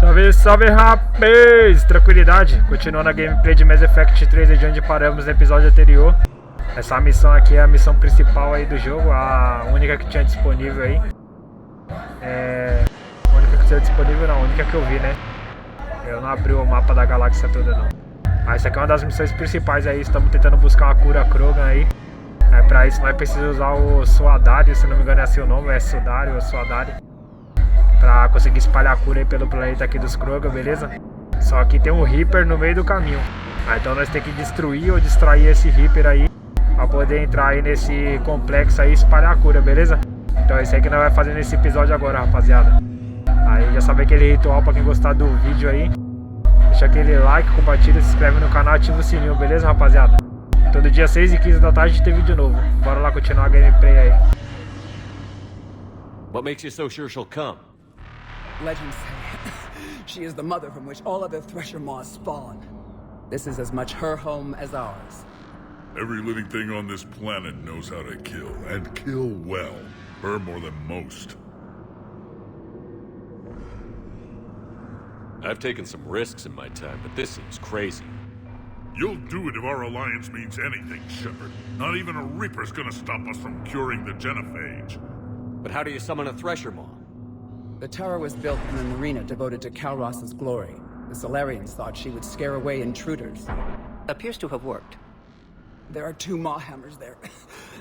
Salve, salve, rapaz! Tranquilidade? Continuando a gameplay de Mass Effect 3 de onde paramos no episódio anterior. Essa missão aqui é a missão principal aí do jogo, a única que tinha disponível aí. A única que tinha disponível não, a única que eu vi, né? Eu não abri o mapa da galáxia toda não. Mas essa aqui é uma das missões principais aí, estamos tentando buscar uma cura Krogan aí. Pra isso nós precisamos usar o Suadário, se não me engano é assim o nome, é Sudário ou Suadário. Pra conseguir espalhar a cura aí pelo planeta aqui dos Krogan, beleza? Só que tem um Reaper no meio do caminho. Então nós temos que destruir ou distrair esse Reaper aí pra poder entrar aí nesse complexo aí e espalhar a cura, beleza? Então é isso aí que nós vamos fazer nesse episódio agora, rapaziada. Aí já sabe aquele ritual pra quem gostar do vídeo aí. Deixa aquele like, compartilha, se inscreve no canal, ativa o sininho, beleza, rapaziada? Todo dia 6 e 15 da tarde tem vídeo novo. Bora lá continuar a gameplay aí. What makes you so sure she'll come? Legends say she is the mother from which all other Thresher Maws spawn. This is as much her home as ours. Every living thing on this planet knows how to kill, and kill well. Her more than most. I've taken some risks in my time, but this seems crazy. You'll do it if our alliance means anything, Shepard. Not even a Reaper's gonna stop us from curing the genophage. But how do you summon a Thresher Maw? The tower was built in an arena devoted to Kalros's glory. The Solarians thought she would scare away intruders. Appears to have worked. There are 2 Maw hammers there,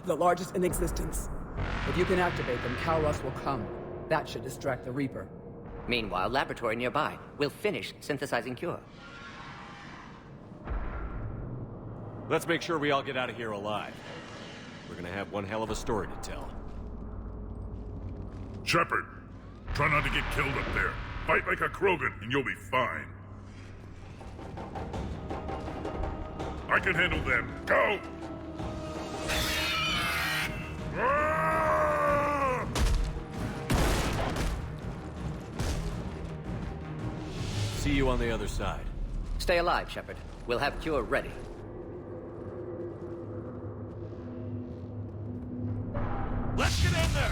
the largest in existence. If you can activate them, Kalros will come. That should distract the Reaper. Meanwhile, laboratory nearby. We'll finish synthesizing cure. Let's make sure we all get out of here alive. We're gonna have one hell of a story to tell. Shepard, try not to get killed up there. Fight like a Krogan and you'll be fine. I can handle them. Go! Ah! See you on the other side. Stay alive, Shepard. We'll have cure ready. Let's get in there!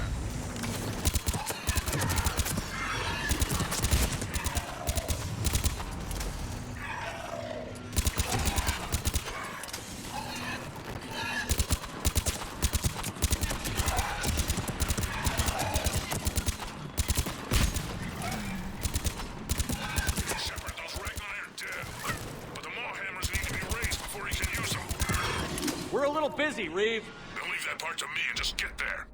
We're a little busy, Reeve. Then leave that part to me and just get there.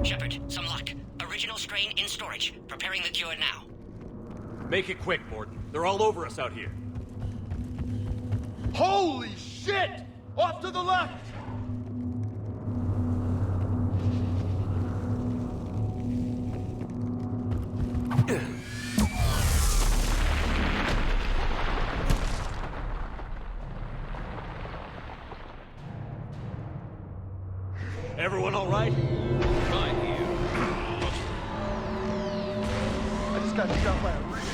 Shepard, some luck. Original strain in storage. Preparing the cure now. Make it quick, Morden. They're all over us out here. Holy shit! Off to the left! Everyone all right? Fine here. I just got beat up by a Reaper.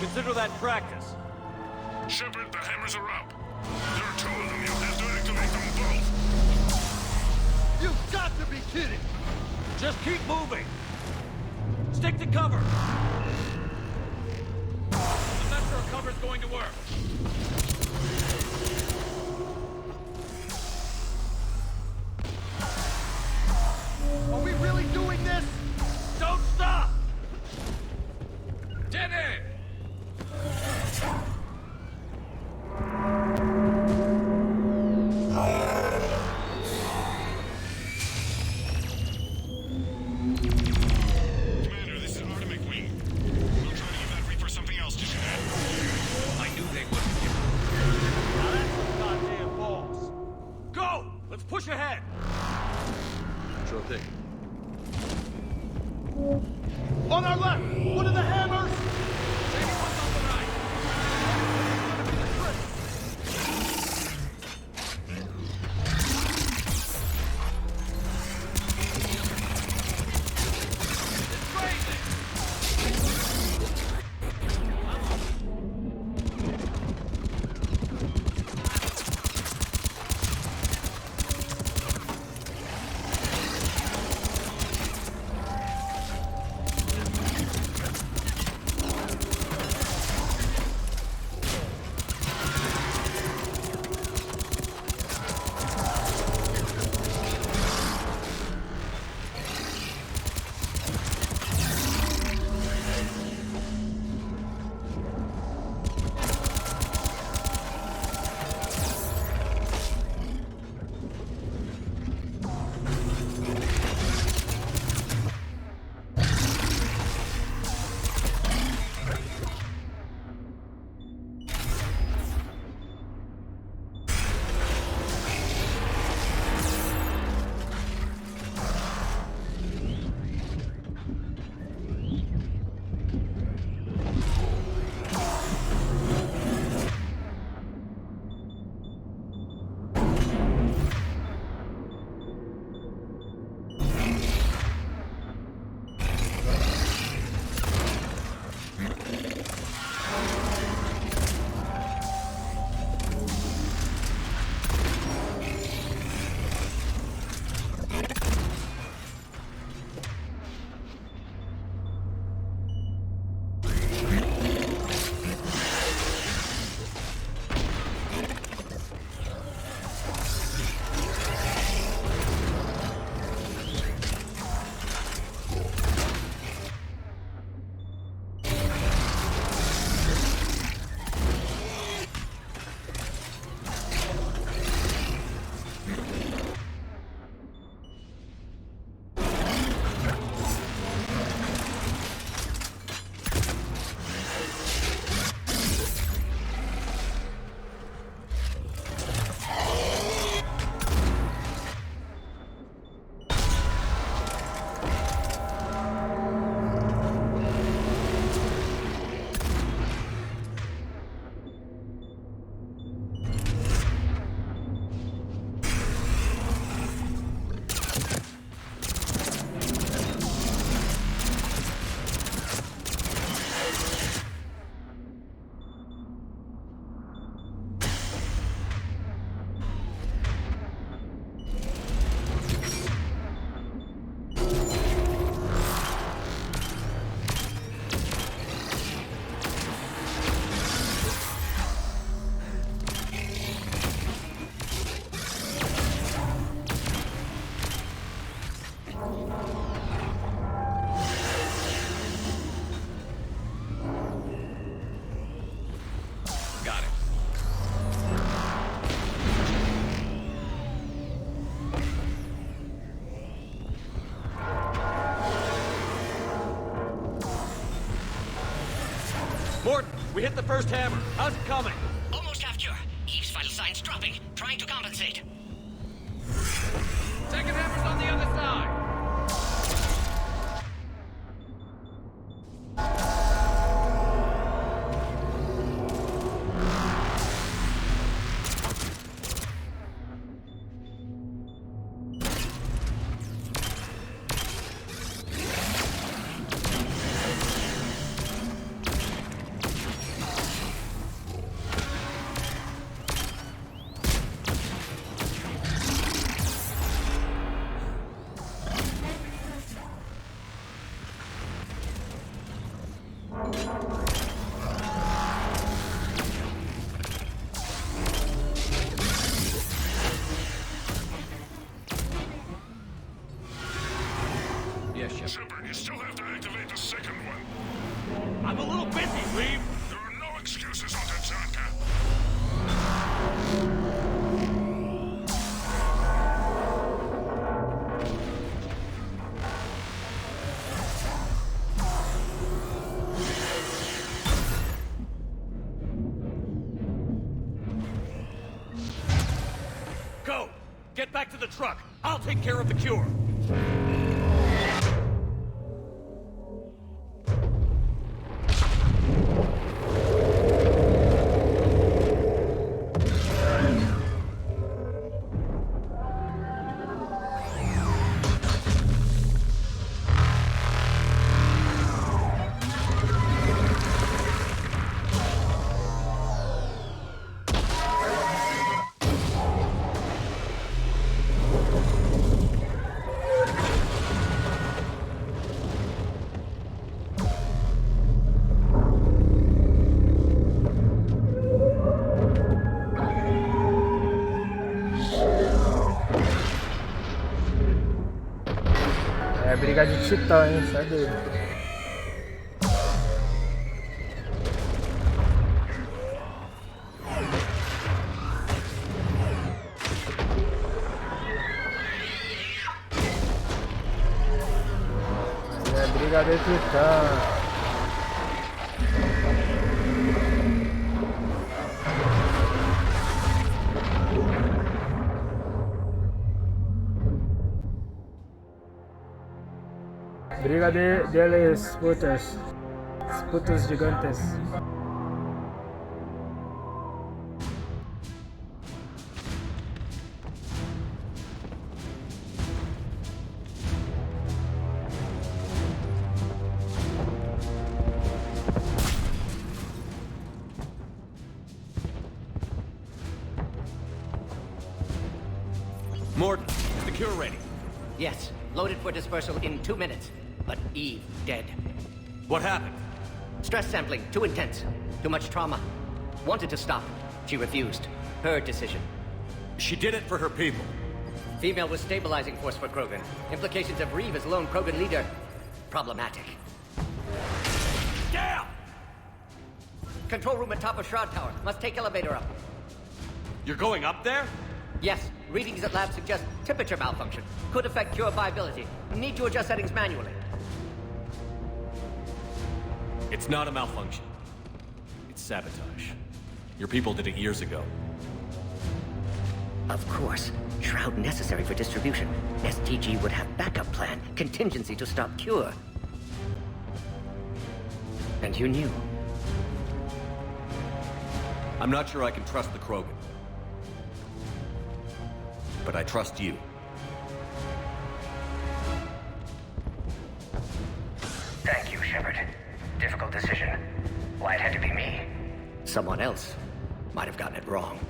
Consider that practice. Shepard, the hammers are up. There are 2 of them. You'll have to activate them both. You've got to be kidding! Just keep moving. Stick to cover. I'm not sure cover's going to work. push ahead! Sure thing. On our left! One of the hammers! Take one on the right! It's crazy! Morton, we hit the first hammer. How's it coming? Almost half cure. Eve's vital signs dropping. Trying to compensate. Second hammer's on the other side. Get back to the truck. I'll take care of the cure. É briga de titã, hein? Isso é doido. É briga de titã. Briga deles putos gigantes. Morton, is the cure ready? Yes, loaded for dispersal in 2 minutes. But Eve, dead. What happened? Stress sampling, too intense. Too much trauma. Wanted to stop. She refused. Her decision. She did it for her people. Female was stabilizing force for Krogan. Implications of Reeve as lone Krogan leader. Problematic. Damn! Control room at top of Shroud Tower. Must take elevator up. You're going up there? Yes, readings at lab suggest temperature malfunction. Could affect cure viability. Need to adjust settings manually. It's not a malfunction. It's sabotage. Your people did it years ago. Of course. Shroud necessary for distribution. STG would have backup plan. Contingency to stop cure. And you knew. I'm not sure I can trust the Krogan. But I trust you. Thank you, Shepard. Difficult decision. Why it had to be me? Someone else might have gotten it wrong.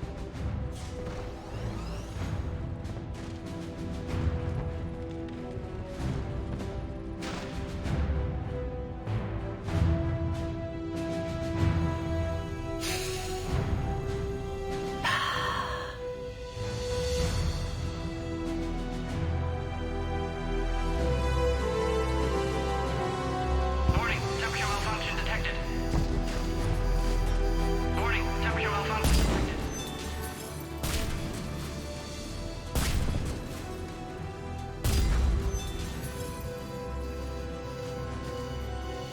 Warning, temperature malfunction detected. Warning, temperature malfunction detected.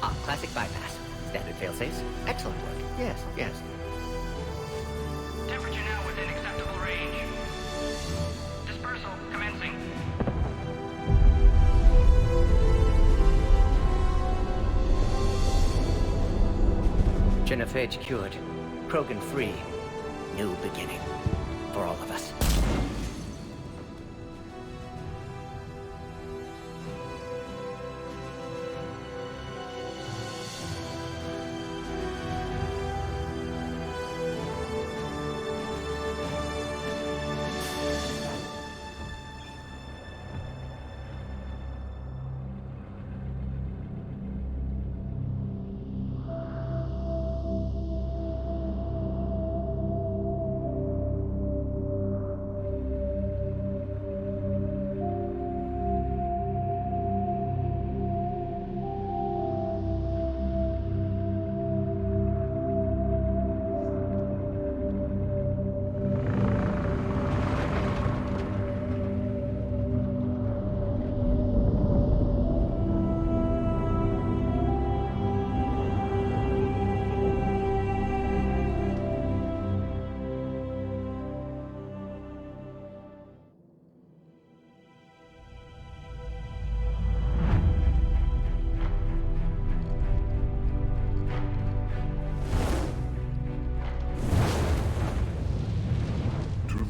Ah, classic bypass. Standard failsafes. Excellent work. Yes, yes. Temperature now within acceptable range. Dispersal commencing. Genophage cured. Krogan free. New beginning. For all of us.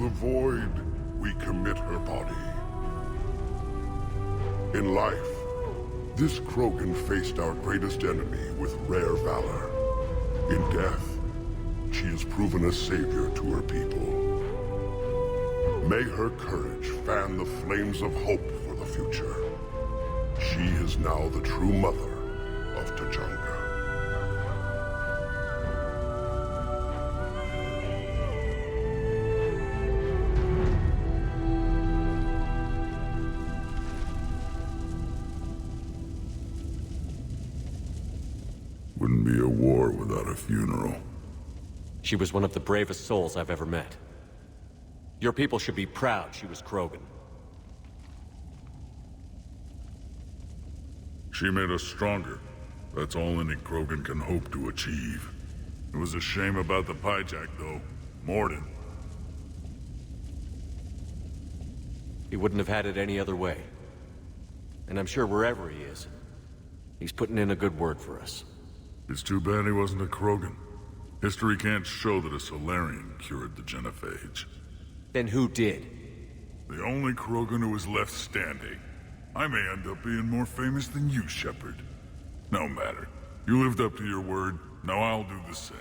the void, we commit her body. In life, this Krogan faced our greatest enemy with rare valor. In death, she has proven a savior to her people. May her courage fan the flames of hope for the future. She is now the true mother of Tachanka. Wouldn't be a war without a funeral. She was one of the bravest souls I've ever met. Your people should be proud she was Krogan. She made us stronger. That's all any Krogan can hope to achieve. It was a shame about the hijack, though. Morden. He wouldn't have had it any other way. And I'm sure wherever he is, he's putting in a good word for us. It's too bad he wasn't a Krogan. History can't show that a Solarian cured the genophage. Then who did? The only Krogan who is left standing. I may end up being more famous than you, Shepard. No matter. You lived up to your word, now I'll do the same.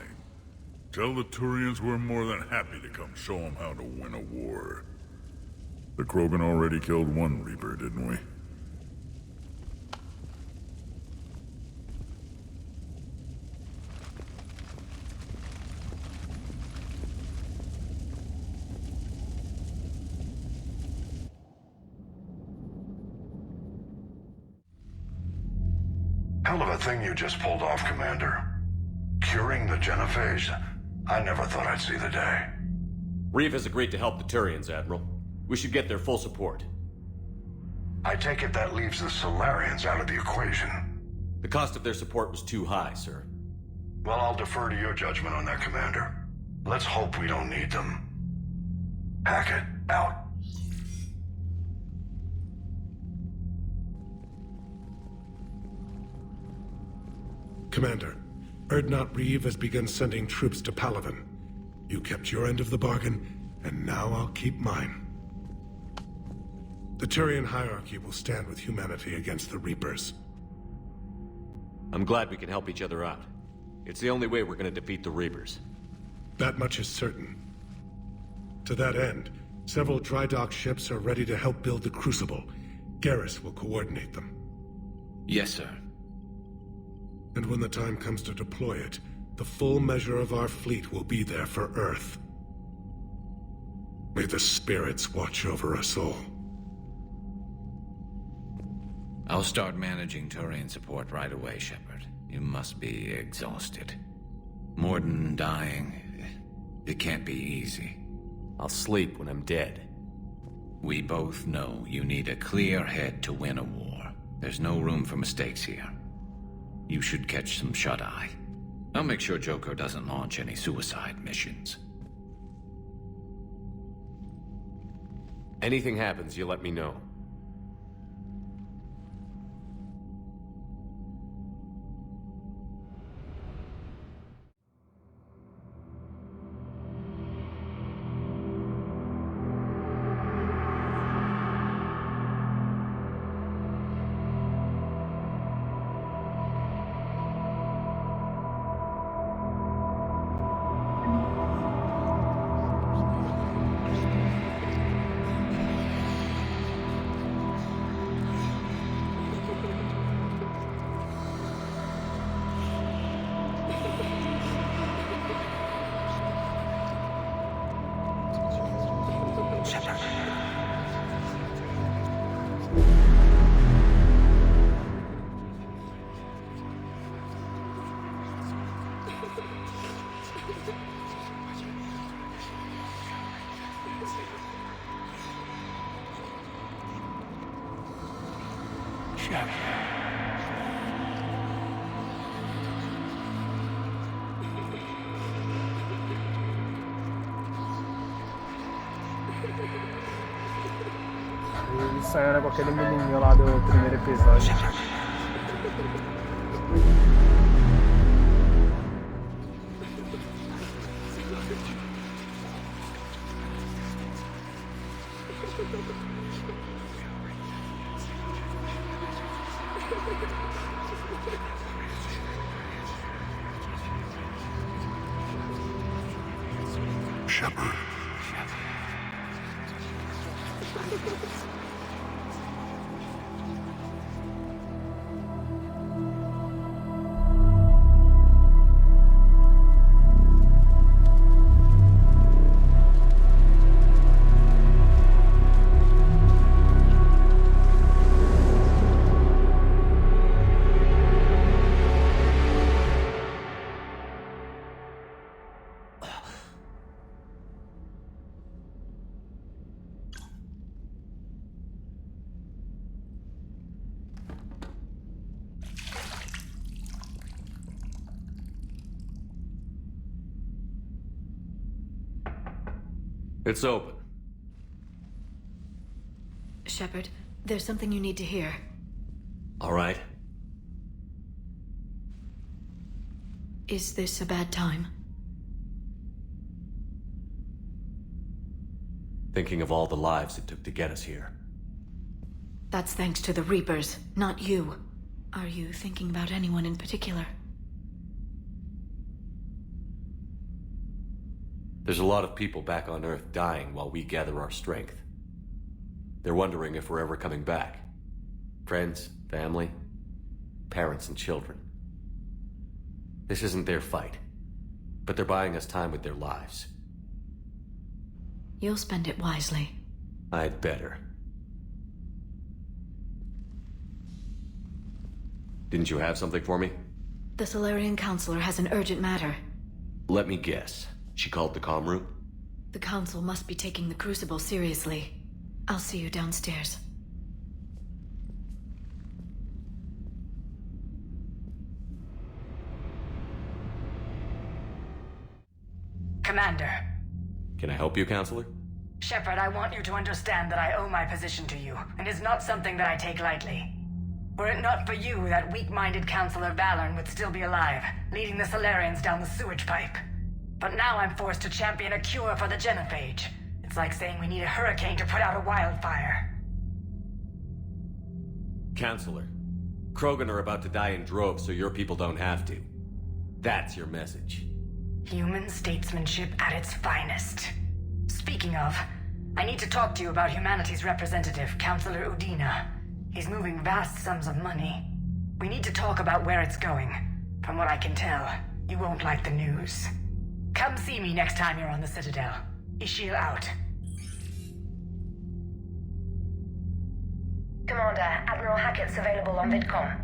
Tell the Turians we're more than happy to come show them how to win a war. The Krogan already killed one Reaper, didn't we? Hell of a thing you just pulled off, Commander. Curing the genophage? I never thought I'd see the day. Reeve has agreed to help the Turians, Admiral. We should get their full support. I take it that leaves the Solarians out of the equation. The cost of their support was too high, sir. Well, I'll defer to your judgment on that, Commander. Let's hope we don't need them. Hackett, out. Commander, Erdnot Reeve has begun sending troops to Palaven. You kept your end of the bargain, and now I'll keep mine. The Turian hierarchy will stand with humanity against the Reapers. I'm glad we can help each other out. It's the only way we're gonna defeat the Reapers. That much is certain. To that end, several dry dock ships are ready to help build the Crucible. Garrus will coordinate them. Yes, sir. And when the time comes to deploy it, the full measure of our fleet will be there for Earth. May the spirits watch over us all. I'll start managing Turian support right away, Shepard. You must be exhausted. Morden dying, it can't be easy. I'll sleep when I'm dead. We both know you need a clear head to win a war. There's no room for mistakes here. You should catch some shut-eye. I'll make sure Joker doesn't launch any suicide missions. Anything happens, you let me know. Ele saiu com aquele menininho lá do primeiro episódio. Shepard. It's open. Shepard, there's something you need to hear. All right. Is this a bad time? Thinking of all the lives it took to get us here. That's thanks to the Reapers, not you. Are you thinking about anyone in particular? There's a lot of people back on Earth dying while we gather our strength. They're wondering if we're ever coming back. Friends, family, parents and children. This isn't their fight, but they're buying us time with their lives. You'll spend it wisely. I'd better. Didn't you have something for me? The Solarian Counselor has an urgent matter. Let me guess. She called the comm room? The Council must be taking the Crucible seriously. I'll see you downstairs. Commander. Can I help you, Counselor? Shepard, I want you to understand that I owe my position to you, and it's not something that I take lightly. Were it not for you, that weak-minded Counselor Valorn would still be alive, leading the Solarians down the sewage pipe. But now I'm forced to champion a cure for the genophage. It's like saying we need a hurricane to put out a wildfire. Counselor, Krogan are about to die in droves so your people don't have to. That's your message. Human statesmanship at its finest. Speaking of, I need to talk to you about humanity's representative, Counselor Udina. He's moving vast sums of money. We need to talk about where it's going. From what I can tell, you won't like the news. Come see me next time you're on the Citadel. Ishil out. Commander, Admiral Hackett's available on VidCom.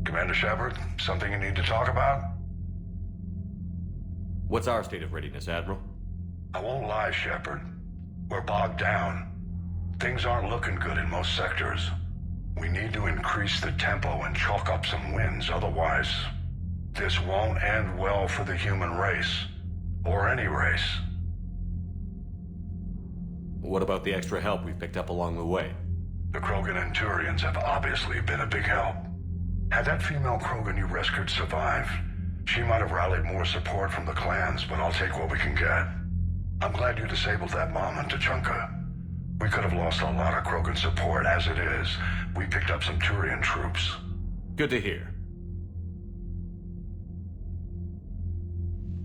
Commander Shepard, something you need to talk about? What's our state of readiness, Admiral? I won't lie, Shepard. We're bogged down. Things aren't looking good in most sectors. We need to increase the tempo and chalk up some wins, otherwise this won't end well for the human race. Or any race. What about the extra help we've picked up along the way? The Krogan and Turians have obviously been a big help. Had that female Krogan you rescued survived, she might have rallied more support from the clans, but I'll take what we can get. I'm glad you disabled that bomb in Tuchanka. We could have lost a lot of Krogan support as it is. We picked up some Turian troops. Good to hear.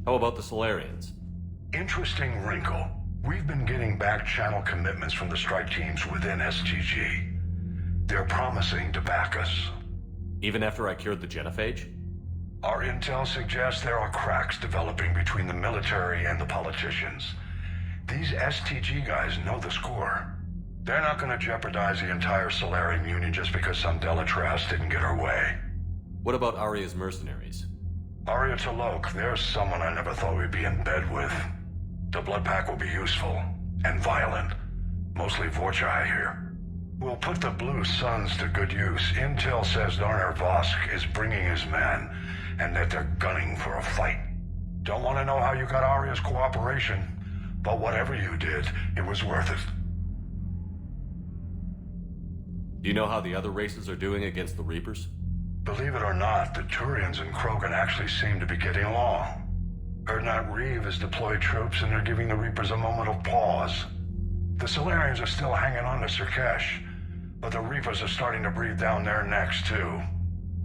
How about the Solarians? Interesting wrinkle. We've been getting back channel commitments from the strike teams within STG. They're promising to back us. Even after I cured the genophage? Our intel suggests there are cracks developing between the military and the politicians. These STG guys know the score. They're not going to jeopardize the entire Solarian Union just because some Delatras didn't get her way. What about Aria's mercenaries? Aria T'Loak, there's someone I never thought we'd be in bed with. The blood pack will be useful, and violent. Mostly Vorchai here. We'll put the Blue Suns to good use. Intel says Darner Vosk is bringing his men, and that they're gunning for a fight. Don't want to know how you got Aria's cooperation, but whatever you did, it was worth it. Do you know how the other races are doing against the Reapers? Believe it or not, the Turians and Krogan actually seem to be getting along. Reeve has deployed troops and they're giving the Reapers a moment of pause. The Solarians are still hanging on to Surkesh, but the Reapers are starting to breathe down their necks too.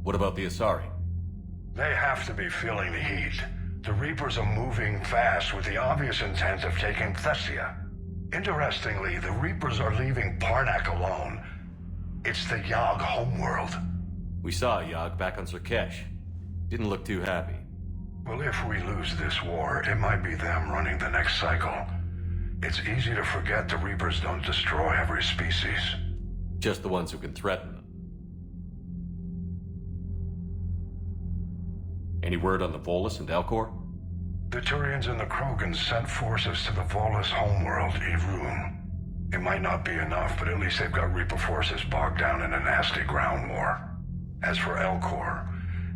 What about the Asari? They have to be feeling the heat. The Reapers are moving fast with the obvious intent of taking Thessia. Interestingly, the Reapers are leaving Parnak alone. It's the Yog homeworld. We saw Yog back on Surkesh. Didn't look too happy. Well, if we lose this war, it might be them running the next cycle. It's easy to forget the Reapers don't destroy every species. Just the ones who can threaten them. Any word on the Volus and Elcor? The Turians and the Krogans sent forces to the Volus homeworld, Irun. It might not be enough, but at least they've got Reaper forces bogged down in a nasty ground war. As for Elcor,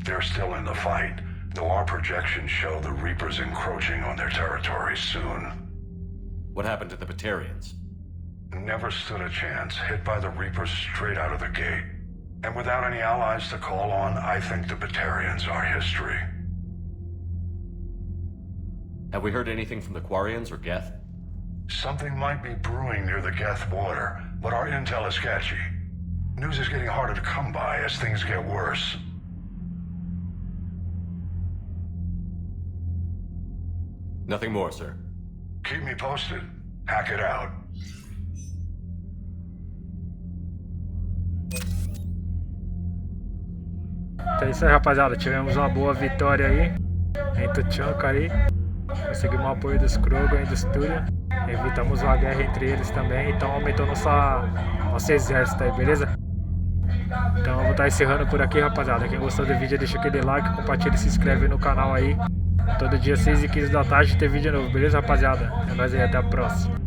they're still in the fight, though our projections show the Reapers encroaching on their territory soon. What happened to the Batarians? Never stood a chance, hit by the Reapers straight out of the gate. And without any allies to call on, I think the Batarians are history. Have we heard anything from the Quarians or Geth? Something might be brewing near the Geth border, but our intel is sketchy. News is getting harder to come by as things get worse. Nothing more, sir. Keep me posted. Hack it out. Então é isso aí, rapaziada. Tivemos uma boa vitória aí em Tuchanka aí. Conseguimos o apoio dos Krogan e dos Turian. Evitamos uma guerra entre eles também. Então aumentou nosso exército aí, beleza? Então eu vou estar encerrando por aqui, rapaziada. Quem gostou do vídeo deixa aquele like, compartilha e se inscreve no canal aí. Todo dia 6h15 da tarde tem vídeo novo, beleza, rapaziada? É nóis aí, até a próxima.